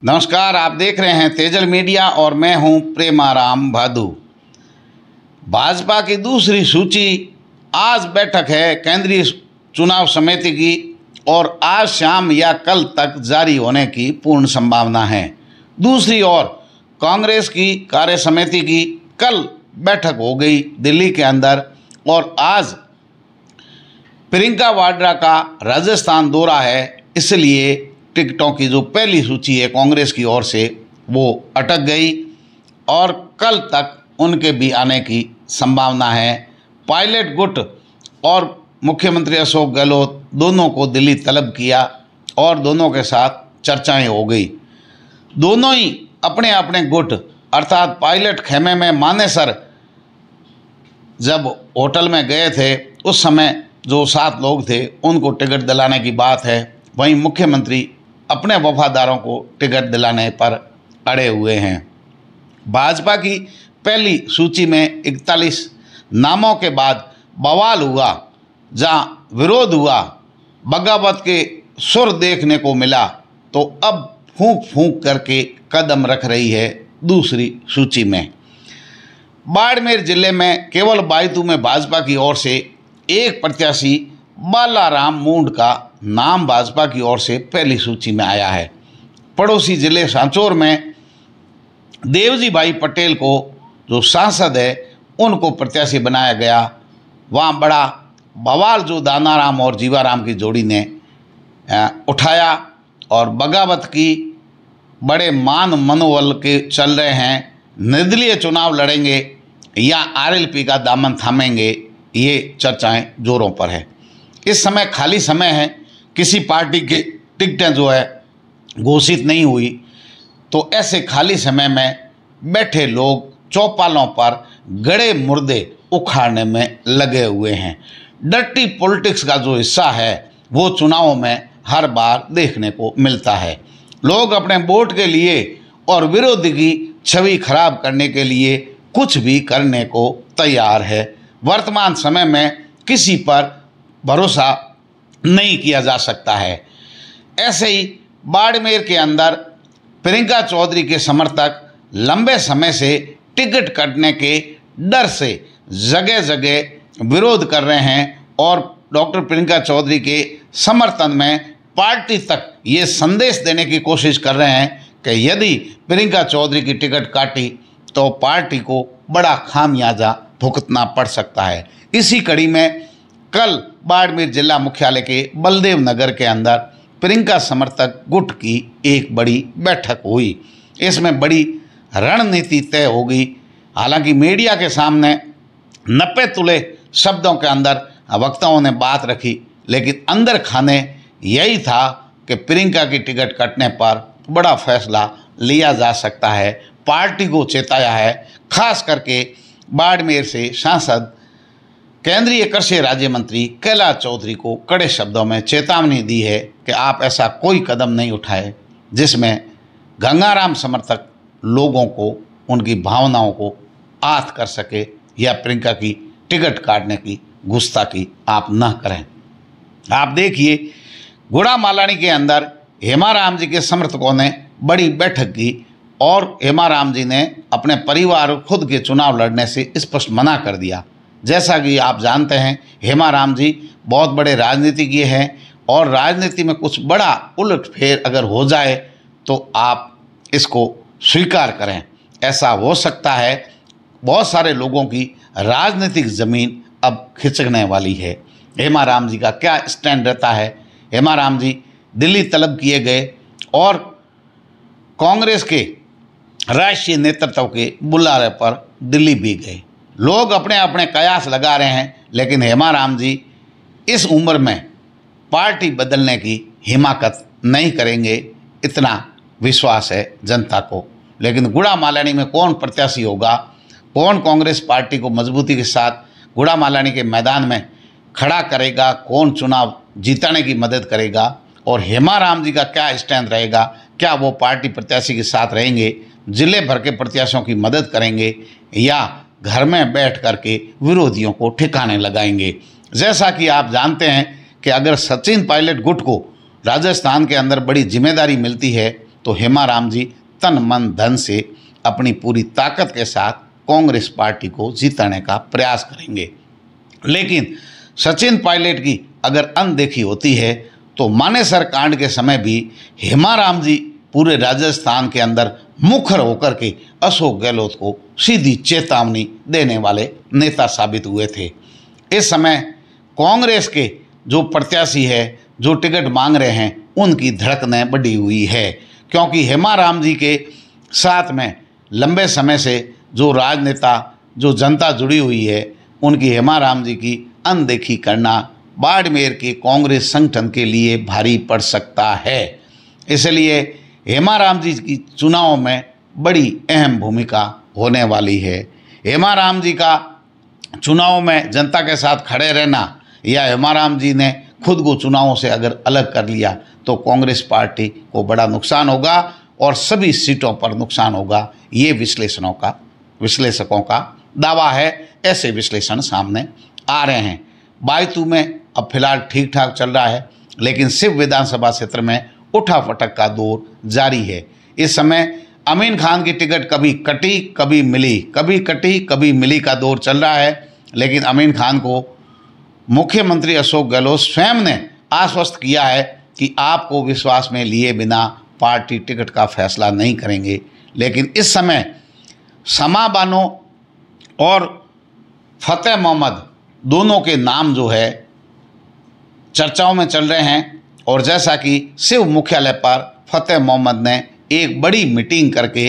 नमस्कार, आप देख रहे हैं तेजल मीडिया और मैं हूं प्रेमाराम भादु। भाजपा की दूसरी सूची आज बैठक है केंद्रीय चुनाव समिति की और आज शाम या कल तक जारी होने की पूर्ण संभावना है। दूसरी ओर कांग्रेस की कार्य समिति की कल बैठक हो गई दिल्ली के अंदर और आज प्रियंका वाड्रा का राजस्थान दौरा है, इसलिए टिकटों की जो पहली सूची है कांग्रेस की ओर से वो अटक गई और कल तक उनके भी आने की संभावना है। पायलट गुट और मुख्यमंत्री अशोक गहलोत दोनों को दिल्ली तलब किया और दोनों के साथ चर्चाएं हो गई। दोनों ही अपने अपने गुट अर्थात पायलट खेमे में मानेसर जब होटल में गए थे उस समय जो 7 लोग थे उनको टिकट दिलाने की बात है, वहीं मुख्यमंत्री अपने वफादारों को टिकट दिलाने पर अड़े हुए हैं। भाजपा की पहली सूची में 41 नामों के बाद बवाल हुआ, जहां विरोध हुआ, बगावत के सुर देखने को मिला, तो अब फूंक फूंक करके कदम रख रही है दूसरी सूची में। बाड़मेर जिले में केवल बायतू में भाजपा की ओर से एक प्रत्याशी बालाराम मूंड का नाम भाजपा की ओर से पहली सूची में आया है। पड़ोसी जिले सांचौर में देवजी भाई पटेल को जो सांसद है उनको प्रत्याशी बनाया गया। वहाँ बड़ा बवाल जो दानाराम और जीवाराम की जोड़ी ने उठाया और बगावत की बड़े मान मनोबल के चल रहे हैं, निर्दलीय चुनाव लड़ेंगे या आरएलपी का दामन थामेंगे, ये चर्चाएं जोरों पर है। इस समय खाली समय है, किसी पार्टी के टिकटें जो है घोषित नहीं हुई, तो ऐसे खाली समय में बैठे लोग चौपालों पर गड़े मुर्दे उखाड़ने में लगे हुए हैं। डर्टी पॉलिटिक्स का जो हिस्सा है वो चुनावों में हर बार देखने को मिलता है। लोग अपने वोट के लिए और विरोधी की छवि खराब करने के लिए कुछ भी करने को तैयार है। वर्तमान समय में किसी पर भरोसा नहीं किया जा सकता है। ऐसे ही बाड़मेर के अंदर प्रियंका चौधरी के समर्थक लंबे समय से टिकट कटने के डर से जगह जगह विरोध कर रहे हैं और डॉक्टर प्रियंका चौधरी के समर्थन में पार्टी तक ये संदेश देने की कोशिश कर रहे हैं कि यदि प्रियंका चौधरी की टिकट काटी तो पार्टी को बड़ा खामियाजा भुगतना पड़ सकता है। इसी कड़ी में कल बाड़मेर जिला मुख्यालय के बलदेव नगर के अंदर प्रियंका समर्थक गुट की एक बड़ी बैठक हुई। इसमें बड़ी रणनीति तय हो गई। हालांकि मीडिया के सामने 90 तुले शब्दों के अंदर वक्ताओं ने बात रखी, लेकिन अंदर खाने यही था कि प्रियंका की टिकट कटने पर बड़ा फैसला लिया जा सकता है। पार्टी को चेताया है, खास करके बाड़मेर से सांसद केंद्रीय कृषि राज्य मंत्री कैलाश चौधरी को कड़े शब्दों में चेतावनी दी है कि आप ऐसा कोई कदम नहीं उठाए जिसमें गंगाराम समर्थक लोगों को, उनकी भावनाओं को आहत कर सके या प्रियंका की टिकट काटने की गुस्ताखी आप न करें। आप देखिए गुड़ा मालानी के अंदर हेमाराम जी के समर्थकों ने बड़ी बैठक की और हेमाराम जी ने अपने परिवार खुद के चुनाव लड़ने से स्पष्ट मना कर दिया। जैसा कि आप जानते हैं हेमाराम जी बहुत बड़े राजनीतिज्ञ हैं और राजनीति में कुछ बड़ा उलटफेर अगर हो जाए तो आप इसको स्वीकार करें। ऐसा हो सकता है, बहुत सारे लोगों की राजनीतिक ज़मीन अब खिसकने वाली है। हेमाराम जी का क्या स्टैंड रहता है? हेमाराम जी दिल्ली तलब किए गए और कांग्रेस के राष्ट्रीय नेतृत्व के बुलारे पर दिल्ली भी गए। लोग अपने अपने कयास लगा रहे हैं, लेकिन हेमाराम जी इस उम्र में पार्टी बदलने की हिमाकत नहीं करेंगे, इतना विश्वास है जनता को। लेकिन गुड़ा मालानी में कौन प्रत्याशी होगा, कौन कांग्रेस पार्टी को मजबूती के साथ गुड़ा मालानी के मैदान में खड़ा करेगा, कौन चुनाव जीतने की मदद करेगा और हेमाराम जी का क्या स्टैंड रहेगा? क्या वो पार्टी प्रत्याशी के साथ रहेंगे, जिले भर के प्रत्याशियों की मदद करेंगे या घर में बैठ करके विरोधियों को ठिकाने लगाएंगे? जैसा कि आप जानते हैं कि अगर सचिन पायलट गुट को राजस्थान के अंदर बड़ी जिम्मेदारी मिलती है तो हेमाराम जी तन मन धन से अपनी पूरी ताकत के साथ कांग्रेस पार्टी को जीतने का प्रयास करेंगे। लेकिन सचिन पायलट की अगर अनदेखी होती है तो मानेसर कांड के समय भी हेमाराम जी पूरे राजस्थान के अंदर मुखर होकर के अशोक गहलोत को सीधी चेतावनी देने वाले नेता साबित हुए थे। इस समय कांग्रेस के जो प्रत्याशी है, जो टिकट मांग रहे हैं, उनकी धड़कनें बढ़ी हुई है, क्योंकि हेमाराम जी के साथ में लंबे समय से जो राजनेता, जो जनता जुड़ी हुई है, उनकी हेमाराम जी की अनदेखी करना बाड़मेर के कांग्रेस संगठन के लिए भारी पड़ सकता है। इसलिए हेमाराम जी की चुनाव में बड़ी अहम भूमिका होने वाली है। हेमाराम जी का चुनाव में जनता के साथ खड़े रहना या हेमाराम जी ने खुद को चुनावों से अगर अलग कर लिया तो कांग्रेस पार्टी को बड़ा नुकसान होगा और सभी सीटों पर नुकसान होगा। ये विश्लेषकों का दावा है। ऐसे विश्लेषण सामने आ रहे हैं। बायतू में अब फिलहाल ठीक ठाक चल रहा है, लेकिन शिव विधानसभा क्षेत्र में उठापटक का दौर जारी है। इस समय अमीन खान की टिकट कभी कटी कभी मिली, कभी कटी कभी मिली का दौर चल रहा है। लेकिन अमीन खान को मुख्यमंत्री अशोक गहलोत स्वयं ने आश्वस्त किया है कि आपको विश्वास में लिए बिना पार्टी टिकट का फैसला नहीं करेंगे। लेकिन इस समय शमा बानो और फतेह मोहम्मद दोनों के नाम जो है चर्चाओं में चल रहे हैं। और जैसा कि शिव मुख्यालय पर फतेह मोहम्मद ने एक बड़ी मीटिंग करके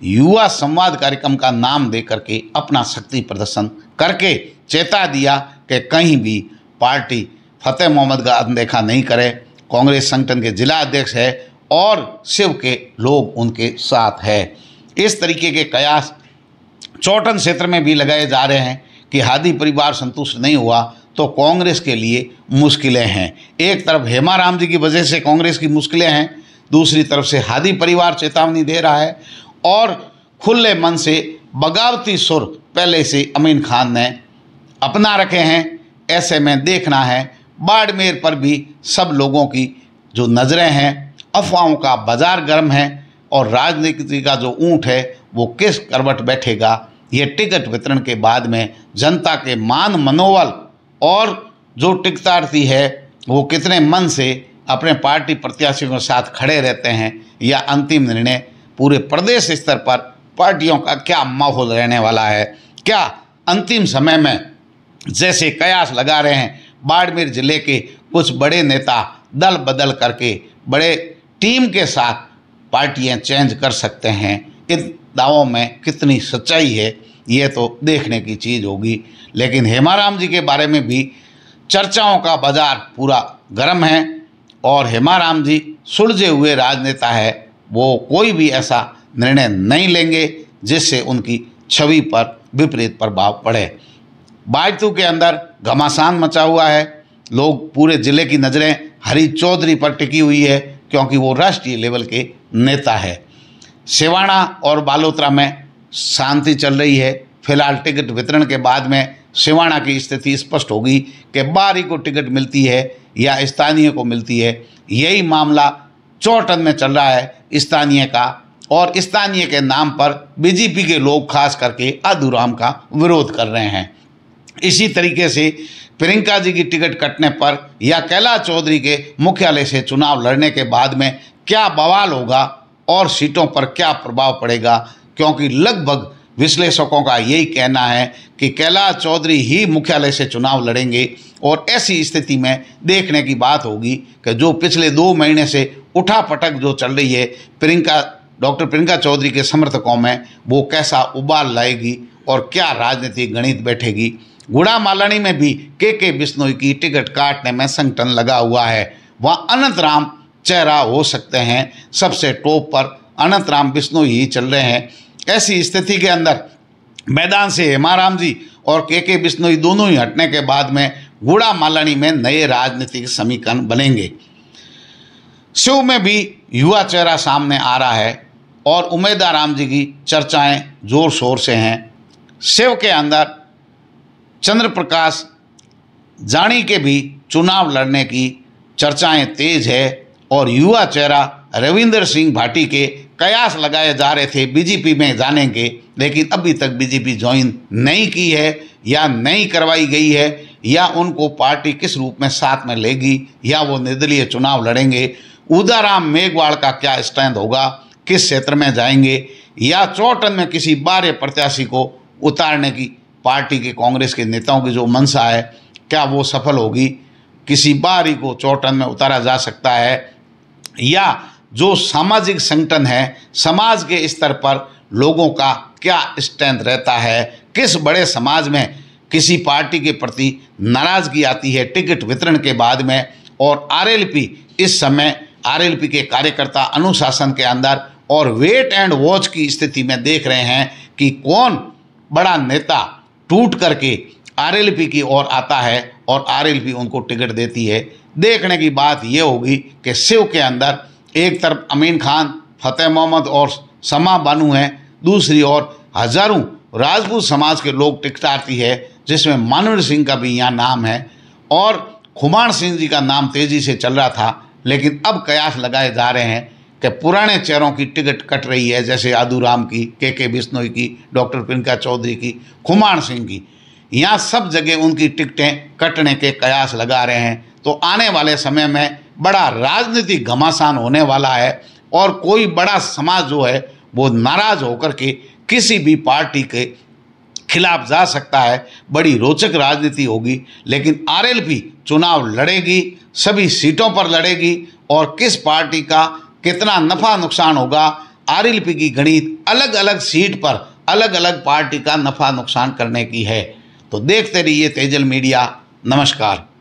युवा संवाद कार्यक्रम का नाम दे करके अपना शक्ति प्रदर्शन करके चेता दिया कि कहीं भी पार्टी फतेह मोहम्मद का अनदेखा नहीं करे। कांग्रेस संगठन के जिला अध्यक्ष है और शिव के लोग उनके साथ है। इस तरीके के कयास चौटन क्षेत्र में भी लगाए जा रहे हैं कि हादी परिवार संतुष्ट नहीं हुआ तो कांग्रेस के लिए मुश्किलें हैं। एक तरफ हेमाराम जी की वजह से कांग्रेस की मुश्किलें हैं, दूसरी तरफ से हादी परिवार चेतावनी दे रहा है और खुले मन से बगावती सुर पहले से अमीन खान ने अपना रखे हैं। ऐसे में देखना है बाड़मेर पर भी सब लोगों की जो नज़रें हैं, अफवाहों का बाजार गर्म है और राजनीति का जो ऊँट है वो किस करवट बैठेगा। ये टिकट वितरण के बाद में जनता के मान मनोबल और जो टिकटार्थी है वो कितने मन से अपने पार्टी प्रत्याशियों के साथ खड़े रहते हैं, या अंतिम निर्णय पूरे प्रदेश स्तर पर पार्टियों का क्या माहौल रहने वाला है। क्या अंतिम समय में जैसे कयास लगा रहे हैं बाड़मेर जिले के कुछ बड़े नेता दल बदल करके बड़े टीम के साथ पार्टियां चेंज कर सकते हैं, इन दावों में कितनी सच्चाई है ये तो देखने की चीज़ होगी। लेकिन हेमाराम जी के बारे में भी चर्चाओं का बाजार पूरा गर्म है और हेमाराम जी सुलझे हुए राजनेता है। वो कोई भी ऐसा निर्णय नहीं लेंगे जिससे उनकी छवि पर विपरीत प्रभाव पड़े। बायतू के अंदर घमासान मचा हुआ है। लोग पूरे ज़िले की नज़रें हरी चौधरी पर टिकी हुई है क्योंकि वो राष्ट्रीय लेवल के नेता है। सिवाना और बालोतरा में शांति चल रही है। फिलहाल टिकट वितरण के बाद में सिवाना की स्थिति स्पष्ट होगी कि बारी को टिकट मिलती है या स्थानीय को मिलती है। यही मामला चौटन में चल रहा है स्थानीय का, और स्थानीय के नाम पर बीजेपी के लोग खास करके आदूराम का विरोध कर रहे हैं। इसी तरीके से प्रियंका जी की टिकट कटने पर या कैलाश चौधरी के मुख्यालय से चुनाव लड़ने के बाद में क्या बवाल होगा और सीटों पर क्या प्रभाव पड़ेगा, क्योंकि लगभग विश्लेषकों का यही कहना है कि कैलाश चौधरी ही मुख्यालय से चुनाव लड़ेंगे। और ऐसी स्थिति में देखने की बात होगी कि जो पिछले 2 महीने से उठापटक जो चल रही है डॉक्टर प्रियंका चौधरी के समर्थकों में, वो कैसा उबाल लाएगी और क्या राजनीतिक गणित बैठेगी। गुड़ा मालानी में भी के बिश्नोई की टिकट काटने में संगठन लगा हुआ है। वहाँ अनंत राम चेहरा हो सकते हैं। सबसे टॉप पर अनंत राम बिश्नोई ही चल रहे हैं। ऐसी स्थिति के अंदर मैदान से हेमाराम जी और के बिश्नोई दोनों ही हटने के बाद में गुड़ा मालानी में नए राजनीतिक समीकरण बनेंगे। शिव में भी युवा चेहरा सामने आ रहा है और उमेदाराम जी की चर्चाएं जोर शोर से हैं। शिव के अंदर चंद्र प्रकाश जानी के भी चुनाव लड़ने की चर्चाएं तेज है और युवा चेहरा रविंदर सिंह भाटी के कयास लगाए जा रहे थे बीजेपी में जाने के, लेकिन अभी तक बीजेपी ज्वाइन नहीं की है या नहीं करवाई गई है, या उनको पार्टी किस रूप में साथ में लेगी, या वो निर्दलीय चुनाव लड़ेंगे। उदाराम मेघवाल का क्या स्टैंड होगा, किस क्षेत्र में जाएंगे, या चौटन में किसी बाहरी प्रत्याशी को उतारने की पार्टी के कांग्रेस के नेताओं की जो मंशा है, क्या वो सफल होगी, किसी बाहरी को चौटन में उतारा जा सकता है, या जो सामाजिक संगठन है, समाज के स्तर पर लोगों का क्या स्टैंड रहता है, किस बड़े समाज में किसी पार्टी के प्रति नाराजगी आती है टिकट वितरण के बाद में। और आरएलपी इस समय आरएलपी के कार्यकर्ता अनुशासन के अंदर और वेट एंड वॉच की स्थिति में देख रहे हैं कि कौन बड़ा नेता टूट करके आरएलपी की ओर आता है और आरएलपी उनको टिकट देती है। देखने की बात यह होगी कि शिव के अंदर एक तरफ अमीन खान, फतेह मोहम्मद और समा बानू हैं, दूसरी ओर हजारों राजपूत समाज के लोग टिकटार्थी है, जिसमें मानवीर सिंह का भी यहाँ नाम है और खुमान सिंह जी का नाम तेजी से चल रहा था, लेकिन अब कयास लगाए जा रहे हैं कि पुराने चेहरों की टिकट कट रही है, जैसे आदूराम की, के बिश्नोई की, डॉक्टर प्रियंका चौधरी की, खुमान सिंह की। यहाँ सब जगह उनकी टिकटें कटने के कयास लगा रहे हैं। तो आने वाले समय में बड़ा राजनीतिक घमासान होने वाला है और कोई बड़ा समाज जो है वो नाराज होकर के किसी भी पार्टी के खिलाफ जा सकता है। बड़ी रोचक राजनीति होगी, लेकिन आरएलपी चुनाव लड़ेगी, सभी सीटों पर लड़ेगी और किस पार्टी का कितना नफा नुकसान होगा, आरएलपी की गणित अलग अलग सीट पर अलग अलग पार्टी का नफा नुकसान करने की है। तो देखते रहिए तेजल मीडिया। नमस्कार।